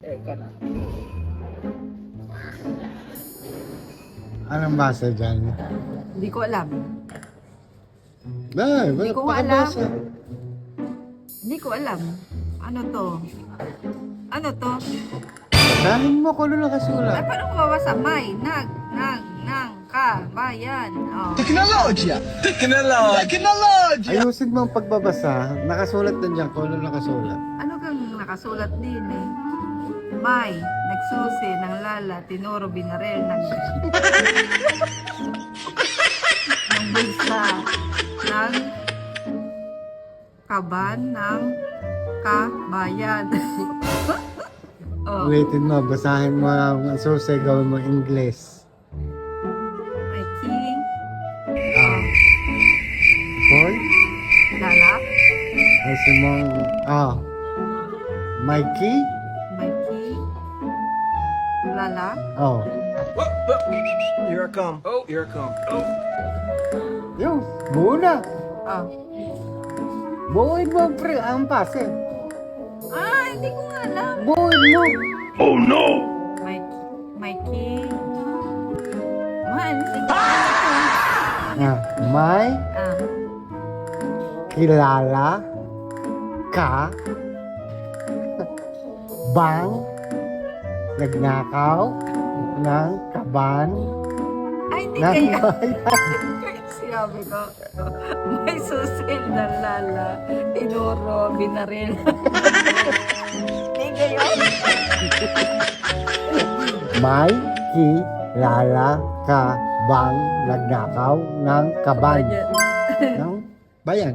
Teka na. Anong basa dyan? Hindi ko alam. Ay, Hindi ko nga alam. Hindi ko alam. Ano to? Ano to? Basahin mo kung ano Ay, nakasulat. paano ko babasa? May, nang, ka, bayan. Oh. Teknolojya! Teknolojya! Ayusin mo ang pagbabasa. Nakasulat din dyan kung ano nakasulat. Ano kang nakasulat din eh? May, nagsusi ng lala, tinuro binarel ng ng bulsa ng kaban ng kabayan. Oh, Ulitin mo, basahin mo ang susi, gawin mo English. may king, Boy? lala, Ay, simong, Mikey? may king, lala, Oh. Here I come. Oh, here I come. Oh. Yung, buo na. oh. Buuin mo ang pase. Hindi ko nga alam. Buuin mo. May king. Man, sige. May Ah, kilala ka bang nagnakaw ng kaban ay, hindi ng kaya. bayan? Sinabi ko, may susil na lala, tinuro, binaril. Hindi kayo? May kilala ka bang nagnakaw ng kaban ng bayan?